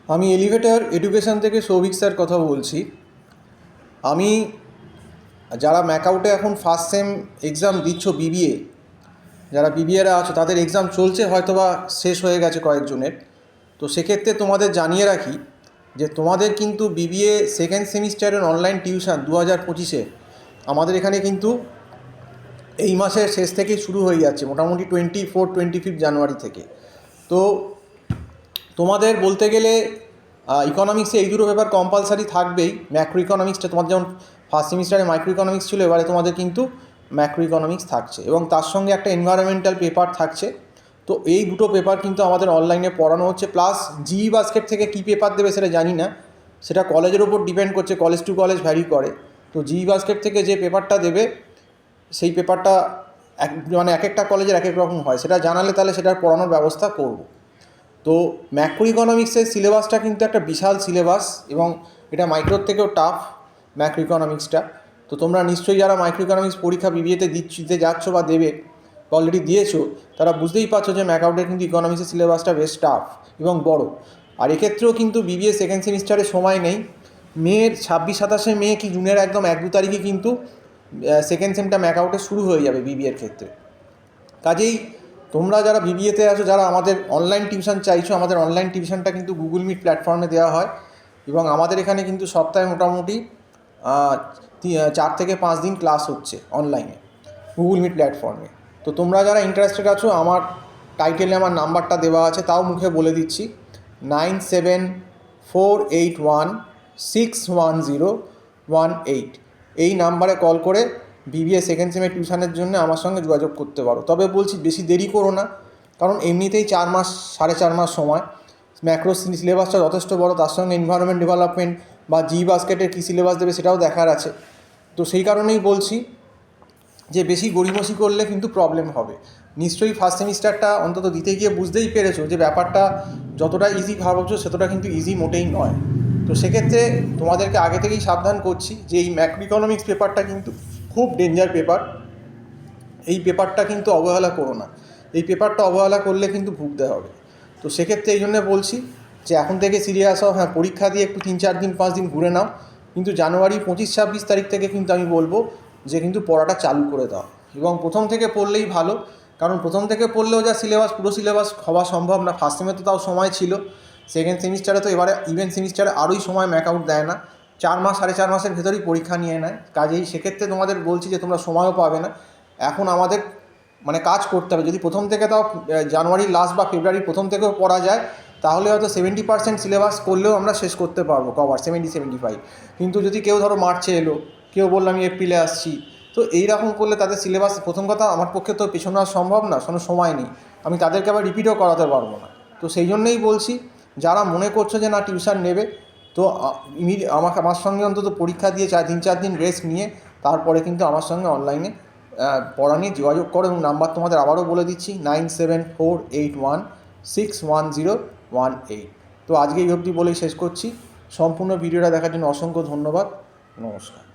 আমি elevator education থেকে Souvik sir কথা বলছি। আমি যারা ম্যাকআউটে এখন ফার্স্ট সেম এক্সাম দিচ্ছ, বিবিএ যারা বিবিএরা আছো তাদের এক্সাম চলছে, হয়তো বা শেষ হয়ে গেছে কয়েকজনের। তো সেক্ষেত্রে তোমাদের জানিয়ে রাখি যে তোমাদের কিন্তু বিবিএ সেকেন্ড সেমিস্টারের অনলাইন টিউশন 2025-এ আমাদের এখানে কিন্তু এই মাসের শেষ থেকেই শুরু হয়ে যাচ্ছে, মোটামুটি 24-25 জানুয়ারি থেকে। তো তোমাদের বলতে গেলে ইকোনমিক্সে এই দুটো পেপার কম্পালসারি থাকবেই। ম্যাক্রো ইকোনমিক্সটা তোমাদের যেমন ফার্স্ট সেমিস্টারে মাইক্রো ইকোনমিক্স ছিল, এবারে তোমাদের কিন্তু ম্যাক্রো ইকোনমিক্স থাকছে এবং তার সঙ্গে একটা এনভায়রনমেন্টাল পেপার থাকছে। তো এই দুটো পেপার কিন্তু আমাদের অনলাইনে পড়ানো হচ্ছে। প্লাস জিই বাস্কেট থেকে কী পেপার দেবে সেটা জানি না, সেটা কলেজের ওপর ডিপেন্ড করছে, কলেজ টু কলেজ ভ্যারি করে। তো জিই বাস্কেট থেকে যে পেপারটা দেবে সেই পেপারটা এক একটা কলেজের এক এক রকম হয়, সেটা জানালে তাহলে সেটার পড়ানোর ব্যবস্থা করব। তো ম্যাক্রো ইকোনমিক্সের সিলেবাসটা কিন্তু একটা বিশাল সিলেবাস এবং এটা মাইক্রোর থেকেও টাফ ম্যাক্রো ইকোনমিক্সটা। তো তোমরা নিশ্চয়ই যারা মাইক্রো ইকোনমিক্স পরীক্ষা বিবিএতে দিতে যাচ্ছ বা দেবে বা অলরেডি দিয়েছো, তারা বুঝতেই পারছো যে ম্যাকআউটের কিন্তু ইকোনমিক্সের সিলেবাসটা বেশ টাফ এবং বড়। আর এক্ষেত্রেও কিন্তু বিবিএ সেকেন্ড সেমিস্টারে সময় নেই। মের 26-27 মে কি জুনের একদম 1-2 তারিখে কিন্তু সেকেন্ড সেমটা ম্যাকআউটে শুরু হয়ে যাবে বিবিএর ক্ষেত্রে। কাজেই তোমরা যারা বিবিএতে আছো, যারা আমাদের অনলাইন টিউশন চাইছো, আমাদের অনলাইন টিউশনটা কিন্তু গুগল মিট প্ল্যাটফর্মে দেওয়া হয় এবং আমাদের এখানে কিন্তু সপ্তাহে মোটামুটি 4 থেকে 5 দিন ক্লাস হচ্ছে অনলাইনে গুগল মিট প্ল্যাটফর্মে। তো তোমরা যারা ইন্টারেস্টেড আছো, আমার টাইটেলে আমার নাম্বারটা দেওয়া আছে, তাও মুখে বলে দিচ্ছি, 9748161018। এই নাম্বারে কল করে বিবিএ সেকেন্ড সেমের টিউশনের জন্য আমার সঙ্গে যোগাযোগ করতে পারো। তবে বলছি বেশি দেরি করো না, কারণ এমনিতেই 4 মাস 4.5 মাস সময়। ম্যাক্রো সিলেবাসটা যথেষ্ট বড়, তার সঙ্গে এনভায়রনমেন্ট ডেভেলপমেন্ট বা জি বাস্কেটের কী সিলেবাস দেবে সেটাও দেখার আছে। তো সেই কারণেই বলছি যে বেশি গড়িমসি করলে কিন্তু প্রবলেম হবে। নিশ্চয়ই ফার্স্ট সেমিস্টারটা অন্তত দিতে গিয়ে বুঝতেই পেরেছো যে ব্যাপারটা যতটা ইজি ভাবছো সেতটা কিন্তু ইজি মোটেই নয়। তো সেক্ষেত্রে তোমাদেরকে আগে থেকেই সাবধান করছি যে এই ম্যাক্রো ইকোনমিক্স পেপারটা কিন্তু খুব ডেঞ্জার পেপার। এই পেপারটা কিন্তু অবহেলা করো না, এই পেপারটা অবহেলা করলে কিন্তু ভুগতে হবে। তো সেক্ষেত্রে এই জন্যে বলছি যে এখন থেকে সিরিয়াস হও। হ্যাঁ, পরীক্ষা দিয়ে একটু 3-4 দিন 5 দিন ঘুরে নাও, কিন্তু জানুয়ারি 25-26 তারিখ থেকে কিন্তু আমি বলবো যে কিন্তু পড়াটা চালু করে দাও। এবং প্রথম থেকে পড়লেই ভালো, কারণ প্রথম থেকে পড়লেও যা সিলেবাস, পুরো সিলেবাস হওয়া সম্ভব না। ফার্স্ট সেমে তো তাও সময় ছিল, সেকেন্ড সেমিস্টারে তো এবারে ইভেন সেমিস্টারে আরোই সময় ম্যাকআউট দেয় না, 4 মাস 4.5 মাসের ভেতরেই পরীক্ষা নিয়ে নেয়। কাজেই সেক্ষেত্রে তোমাদের বলছি যে তোমরা সময়ও পাবে না। এখন আমাদের কাজ করতে হবে। যদি প্রথম থেকে তাও জানুয়ারির লাস্ট বা ফেব্রুয়ারির প্রথম থেকেও পড়া যায়, তাহলে হয়তো 70% সিলেবাস করলেও আমরা শেষ করতে পারবো, কভার 70-75। কিন্তু যদি কেউ ধরো মার্চে এলো, কেউ বললো আমি এপ্রিলে আসছি, তো এইরকম করলে তাদের সিলেবাস, প্রথম কথা আমার পক্ষে তো পেছনে আর সম্ভব না, কোনো সময় নেই, আমি তাদেরকে আবার রিপিটও করাতে পারবো না। তো সেই জন্যই বলছি, যারা মনে করছো যে না টিউশন নেবে, তো আমার সঙ্গে অন্তত পরীক্ষা দিয়ে 3-4 দিন রেস্ট নিয়ে তারপরে কিন্তু আমার সঙ্গে অনলাইনে পড়া নিয়ে যোগাযোগ করো। এবং নাম্বার তোমাদের আবারও বলে দিচ্ছি, 9748161018। তো আজকে এই অবধি বলেই শেষ করছি। সম্পূর্ণ ভিডিওটা দেখার জন্য অসংখ্য ধন্যবাদ। নমস্কার।